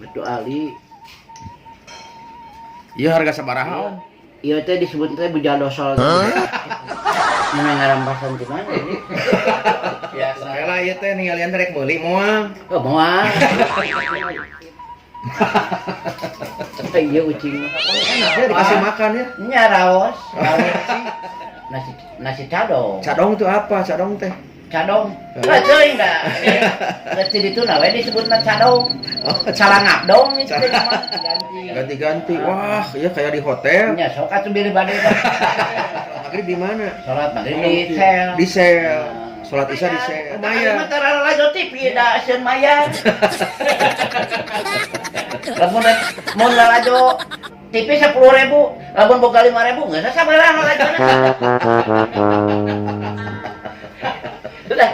Betu Ali. Iya harga sabaraha om? Iya teh disebut teh bujal dosol. Mana ngarampasan di mana ini? Biasa. Lah ieu teh ningalian rek meuli moal. Oh moal. Iya ucing. Enak ya dikasih makan ya. Nya raos. Nasi cadong. Cadong itu apa? Cadong teh. Cadong. Lah teuing da. Leutik ditu na we disebutna cadong. Calangap dong itu teh mah ganti. Ganti-ganti. Wah, iya kayak di hotel. Nya sok atuh bili bade. Maghrib di mana? Salat maghrib di sel. Di sel. Salat isya di sel. Maya. Mata lalajo TV da sieun maya. Lamun lalajo TV 10.000, lamun boga 5.000 geus sabaraha lalajona. Lah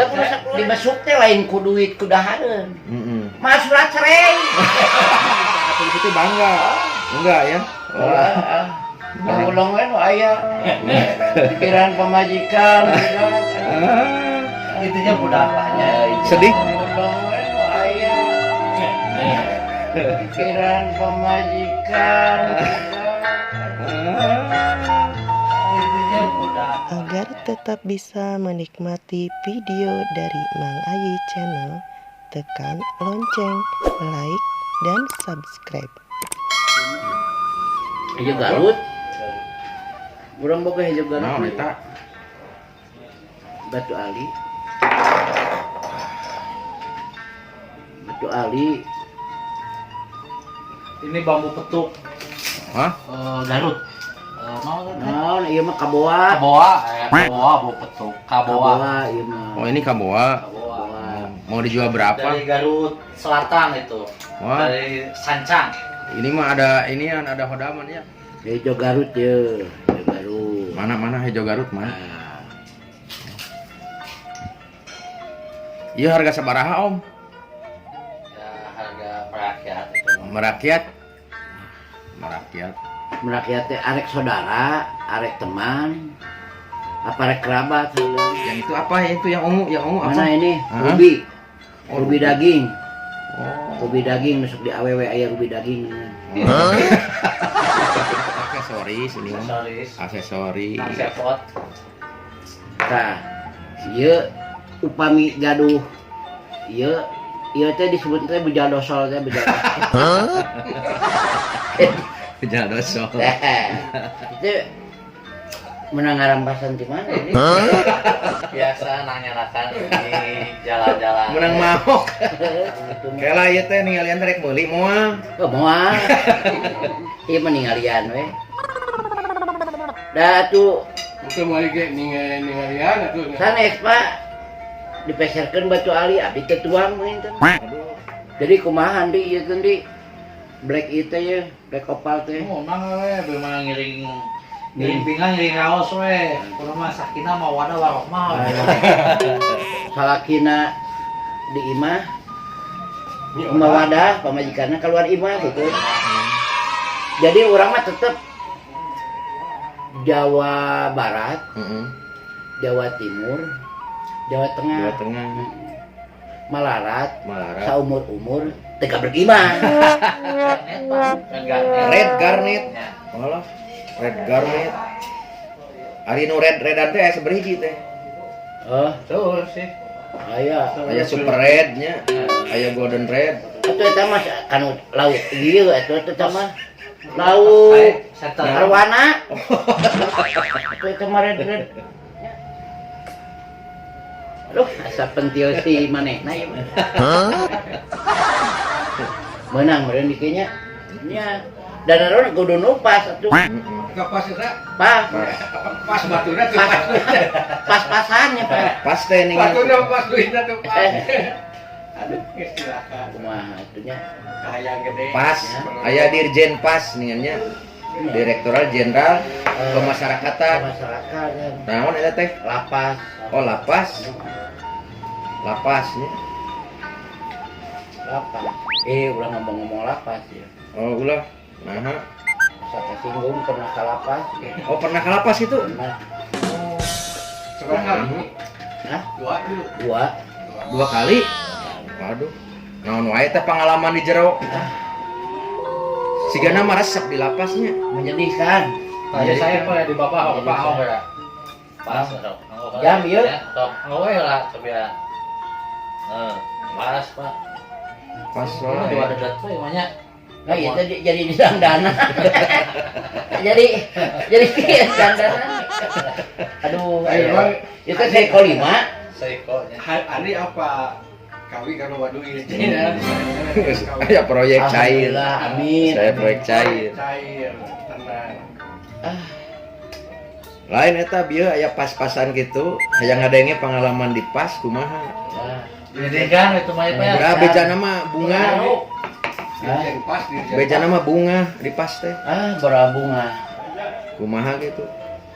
kudu dibesuk teh lain ku duit ku dahareun. Mas surat cerai. Atau itu bangga. Enggak ya? Ulong we nu aya. Pikiran pamajikan. Itunya budaknya. Sedih. Ulong we nu aya. Pikiran pamajikan. Itunya budak. Agar tetap bisa menikmati video dari Mang Ayi Channel, tekan lonceng, like, dan subscribe. Hijau Garut. Urang boga hijau Garut. Naon eta? Batu Ali. Batu Ali. Ini bambu petuk Hah? Garut. Naon ieu mah kaboa. Kaboa, bambu petuk. Kaboa. Ieu mah. Oh ini kaboa. Mau dijual berapa? Dari Garut Selatan itu. Wah. Dari Sancang. Ini mah ada inian, ada hodaman ya. Hijau Garut ye. Hijau Garut. Mana hijau Garut mana? Nah, Iya harga sabaraha om? Ya, harga perakyat itu. Merakyat. Merakyat. merakyat teh arek saudara, arek teman, apa arek kerabat. Yang itu apa ya? Itu yang ungu apa? Mana ini? Hah? Ubi. Oh, Ubi daging. Oh. Ubi daging masuk di AWW aya ubi daging. Aksesoris ini mah. Aksesoris. Sepot. Tah, ieu upami gaduh ieu teh disebut teh bujal dosol teh bujal. Bujal dosol. Itu menang ngarampasan di mana ini? Biasa nanya-nakan di jalan-jalan. Menang mahok. Kela ieu teh ningalian rek meuli moal. Oh, moal. Ieu mah ningalian we. Da atuh Itu mau ge ningalian atuh. sanes Pak dipeserkeun Batu Ali abdi teh tuang meureun. Jadi kumaha di ieu teh di black itu ya, black opal teh. Oh, mang we beuh ngiring pinggang ngiring raos we. Kudu mah sakina mah wadah warok mah. Salakina di imah imah wadah pamajikanna keluar imah gitu. Jadi orang mah tetep Jawa Barat, Jawa Timur, Jawa Tengah, Jawa Tengah. Malarat, Malarat. saumur-umur teka bergimana. Red Garnet. Malah Red Garnet. Ari nu red-redan teh aya saberhiji teh. Oh, Betul sih. aya. Aya Super Red nya, aya Golden Red. Atuh eta mah kanu lauk ieu atuh eta mah lauk arwana. Atuh eta mah red. Aduh, asa pentil si manehna ieu mah. Menang meureun di kieu nya. Nya. Dan naron kudu nu pas atuh. Kapas eta Pas. pas batuna tuh pas. Pas-pasannya, Pak. Pas teh ningali. Batuna pas duitna tuh pas. Aduh, silakan. kumaha atunya. Hayang gede. Pas aya Dirjen Pas ningannya. Direktoral Jenderal Pemasyarakatan. Masyarakat ya. Naon eta teh? Lapas. Oh, lapas. Lapasnya. Lapas. Ulah ngomong-ngomong lapas ya. Oh, ulah. Nah. Saya singgung pernah ke lapas. Oh, pernah ke lapas itu? Pernah. Sekarang Hah? dua dulu. Dua. 2 kali. Waduh. Naon wae teh pengalaman di jero. Sigana mah resep di lapasnya. Menyedihkan. Tadi saya apa ya di bapak ya. Pas sok. Jam ieu. Sok ngowe lah tapi ya. Pas Pak. Pas Dua wae. ada dat we emangnya. Nah, itu jadi di dandana. jadi dandana. Aduh, ayo. Itu Seiko 5. Seikonya. Ani apa? Kawin kan waduh ini. Aya proyek cair. Alhamdulillah, amin. Saya proyek cair. Cair, tenang. Lain eta bieu aya pas-pasan gitu, hayang ngadenge pengalaman di pas kumaha. Jadi kan itu mah ya. Nah, bejana mah bunga. Yang pas di Bejana mah bunga di pas teh. Berabunga. Kumaha gitu.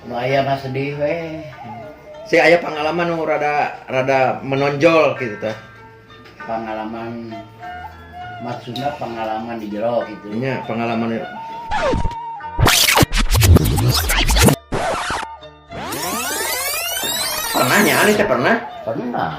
Nu aya mah sedih we. Si aya pengalaman nu rada menonjol gitu teh. Pengalaman maksudnya pengalaman di jero gitu. Nya pengalaman pernah nya ani teh pernah. Pernah.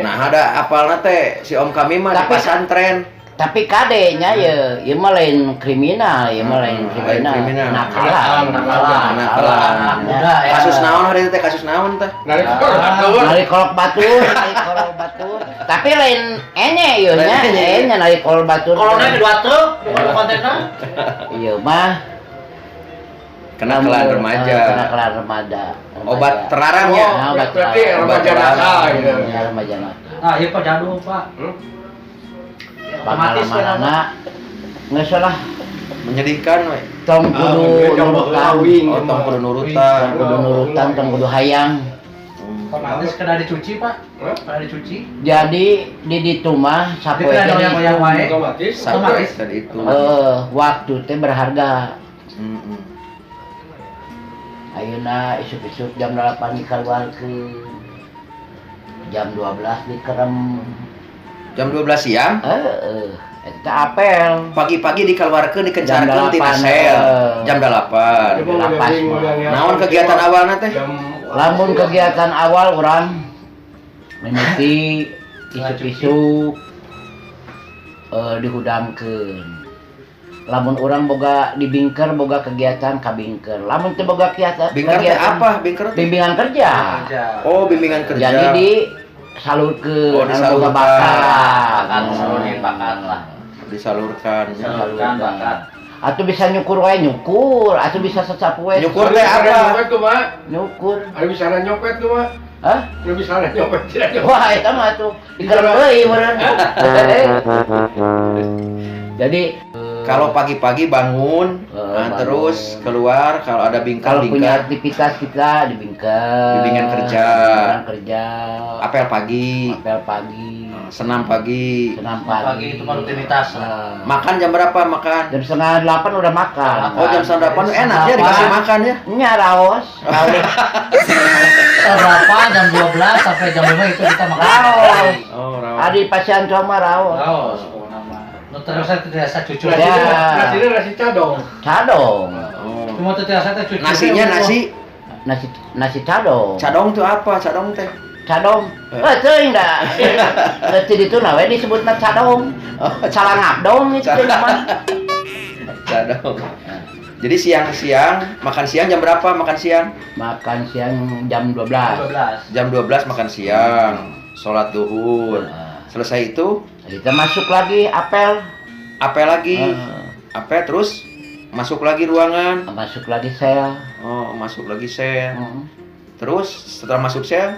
Nah ada apalna teh si Om kami mah di Tapi- pesantren. Tapi kadenya ya, ieu mah lain kriminal, ieu mah lain kriminal. kriminal. Nakalan. Nakalan. Udah, ya. Kasus naon hari teh kasus naon teh? Narik kolor. Nari kolok batur. Tapi lain enye ieu nya, enya nari kolok batur. Kolonnya di dua truk, di kontainer. Ieu mah Kenakalan remaja. Kenakalan remaja. Obat terlarang ya. Nah, obat Berarti terlarang. remaja nakal gitu. Ya, remaja nakal. Ah, iya Pak jadul Pak. Otomatis Pengalaman kan anak nggak salah. Menyedihkan we. Tong kudu nurutan. Oh, tong kudu nurutan. Tong kudu nurutan, tong kudu hayang. Otomatis kena dicuci Pak. Kena dicuci. Jadi di ditu mah sapoe Jadi teh yang dihitung. wae. Otomatis. Sampai tadi itu. Waktu teh berharga. Mm-mm. Ayeuna isuk-isuk jam 8 dikeluarkeun. Jam 12 dikerem. Jam 12 siang, Eta apel. pagi-pagi dikeluarkeun dikencarkeun Jam tina 8, sel. Jam 8. Lapas mah. Naon kegiatan awalna teh? Lamun kegiatan awal orang mimiti isuk-isuk dihudangkeun. Lamun orang boga dibingker boga kegiatan kabingker. Lamun teu boga kegiatan Bingker teh apa? Bingker teh? bimbingan kerja. Oh, bimbingan kerja. Jadi di salurkeun Oh, anu boga disalurkan. bakat. Salonin bakat lah. Disalurkan. Salurkan bakat. Atuh bisa nyukur wae nyukur, atuh bisa sesapu wae. Nyukur teh apa? Nyopet tuh, Mak. Nyukur. Ada bisa nyopet tuh, Mak. Hah? Ada bisa nyopet. Wah, eta mah atuh dikerem deui meureun. Jadi Kalau pagi-pagi bangun, Bangun. terus keluar kalau ada kalau punya bingker-bingker, aktivitas kita dibingker. Bimbingan kerja. Bimbingan kerja. apel pagi, Apel pagi. senam pagi. Senam Pagi pagi. itu mah rutinitas. Makan jam berapa makan? Jam 7:30 udah makan. Oh, jam 9 enak ya dikasih makan ya. Nya raos. Berapa jam 12 sampai jam 5 itu kita makan. Raos. Oh, rawat. Adi pasien cuma raos. Raos pokoknya mah. Nu terus saya tidak saya cucu. Ya. Nasinya nasi cadong. Cadong. Oh. Cuma tidak saya cucu. Nasinya nasi Nasi cadong. cadong tuh apa? Cadong teh. Cadong. Teuing da. Leutik ditu na we disebutna cadong. Calangap dong itu teh mah. Cadong. Jadi siang-siang makan siang jam berapa makan siang? Makan siang jam 12. 12. Jam 12 makan siang. Sholat duhur. Selesai itu Kita masuk lagi apel. apel lagi. Apel terus masuk lagi ruangan. Masuk lagi sel. Oh, masuk lagi sel. Terus setelah masuk sel,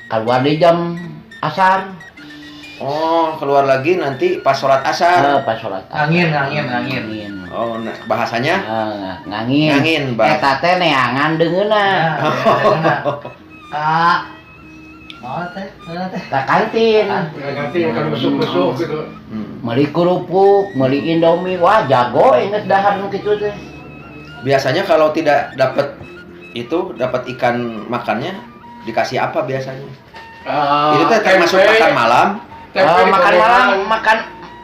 Keluar di jam asar. oh keluar lagi nanti pas sholat asar. Pas sholat asar. Angin. Oh, nah, bahasanya Ngangin. Ngangin, Bang. Eta teh neangan deungeuna. Kak. Mau teh? Ka kantin. Nanti akan besuk-besuk gitu. Meuli kerupuk, meuli indomie, wah jago inget dahar nu kitu teh. biasanya kalau tidak dapat ikan makannya dikasih apa biasanya? Itu teh termasuk makan malam. Tempe Makan digorengan. malam,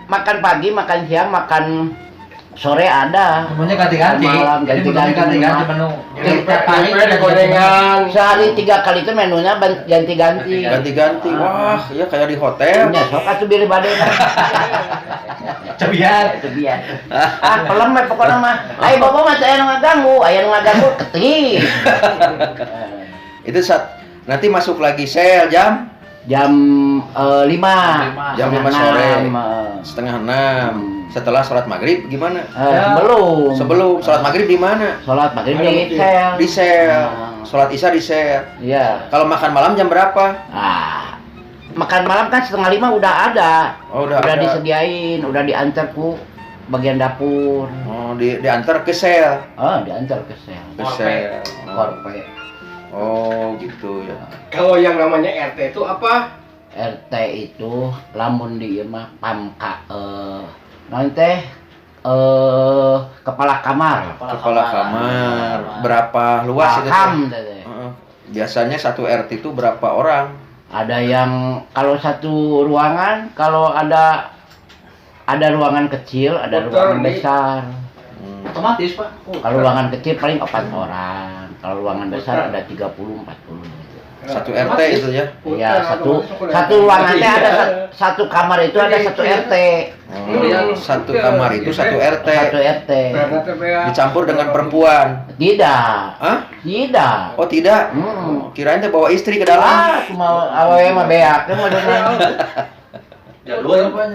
makan pagi, makan siang, makan sore ada. Semuanya ganti-ganti. Malam Jadi ganti-ganti ganti-ganti menu. Jadi tiap hari Tempe gorengan. Sehari 3 kali itu menunya ganti-ganti. Ganti-ganti. Wah, ya kayak di hotel. Ya, sok atuh bilih bade. Cebian. Itu biar. Pelem we pokokna mah. Ai bobo mah teu aya nu ngaganggu, ketih. Itu nanti masuk lagi sel jam Jam 5. Jam 5 sore. 5:30. Setelah sholat maghrib gimana? Sebelum sholat maghrib di mana? Sholat maghrib di sel. Di sel. Sholat isya di sel. Iya. Kalau makan malam jam berapa? Makan malam kan 4:30 udah ada. Oh, udah ada. Disediain, udah diantar ku bagian dapur. Oh, diantar ke sel. Oh, diantar ke sel. Ke sel. Korpe. Oh, gitu ya. Kalau yang namanya RT itu apa? RT itu lamun di ieu mah pamka naon teh kepala kamar. Kepala kamar. Berapa luas itu? Paham Teh? Biasanya satu RT itu berapa orang? Ada yang kalau satu ruangan, kalau ada ruangan kecil, ada ruangan besar. Otomatis, Pak. Kalau ruangan kecil paling 4 orang. Kalau ruangan besar ada 30-40. Satu RT itu ya? Iya, satu ruangan teh ada satu kamar itu ada satu RT. Oh, satu kamar itu satu RT. Satu RT. Dicampur dengan perempuan. Tidak. Hah? Tidak. Oh, tidak. Kirain teh bawa istri ke dalam. Cuma awewe mah beak teh mah Jadwal apa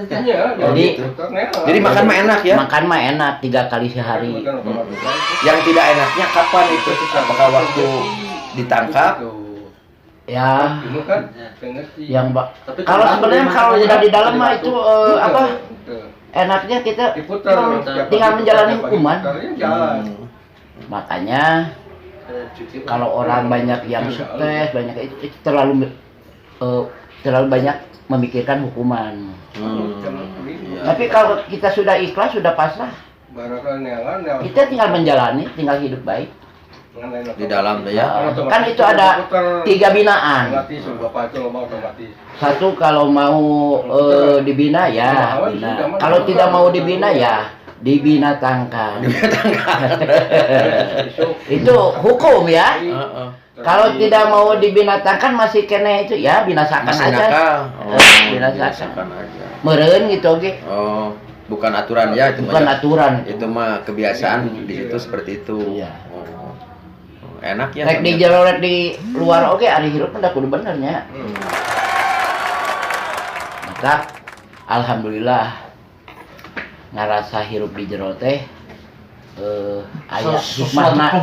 Jadi makan mah enak ya? Makan mah enak 3 kali sehari. Yang tidak enaknya kapan itu? Apakah waktu ditangkap? Ya. Yang kalau sebenarnya kalau udah di dalam mah itu apa? Enaknya kita tinggal menjalani hukuman. Makanya kalau orang banyak yang stres, banyak itu terlalu banyak memikirkan hukuman. Tapi kalau kita sudah ikhlas, sudah pasrah, kita tinggal menjalani, tinggal hidup baik. Di dalam tuh ya. Kan itu ada 3 binaan. Satu kalau mau dibina ya bina. Kalau tidak mau dibina ya dibinatangkan. Itu hukum ya. Kalau tidak mau dibinatangkan masih kena itu ya binasakan Masih aja. nakal. Binasakan aja. Meureun gitu oke. Oh, bukan aturan ya itu. Bukan aturan. Itu mah kebiasaan di situ seperti itu. Iya. Enak ya. Rek di jero rek di luar oke ari hirup udah kudu bener nya. Maka alhamdulillah ngarasa hirup di jero teh aya hikmahna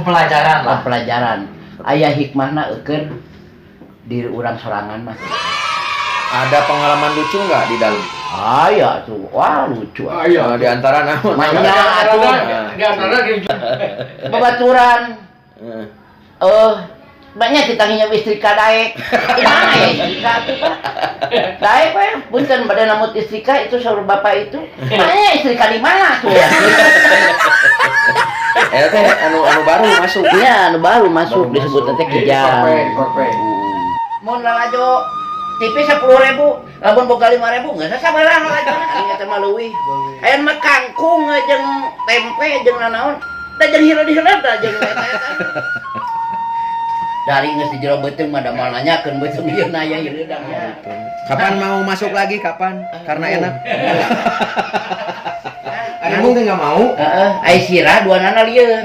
pelajaran. Aya hikmahna eukeun di urang sorangan mah. Ada pengalaman lucu nggak di dalam? Aya tuh. Wah, lucu. Di antara nama. Banyak atuh. Di antara Babaturan. Banyak ditanginya istri ka daek. Gimana ya istri ka tuh Pak? Daek we, punten bade namut istri ka itu saur bapak itu. Banyak istri ka di mana tuh? Teh anu baru masuk. Iya, anu baru masuk disebut teh kijang. Mun lalajo TV 10.000, lamun boga 5.000 geus sabaraha lalajo. Ari teh mah leuwih. Aya mah kangkung jeung tempe jeung nanaon. Da jeung hireud-hireud da jeung eta. Dari geus di jero beuteung mah da moal nanyakeun beuteung ieu na aya hireudang ya. Kapan mau masuk lagi? Kapan? Karena enak. Kamu nggak mau? Ai sirah duanana lieur.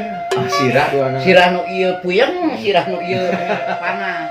Sirah. Sirah nu ieu puyeng, sirah nu ieu panas.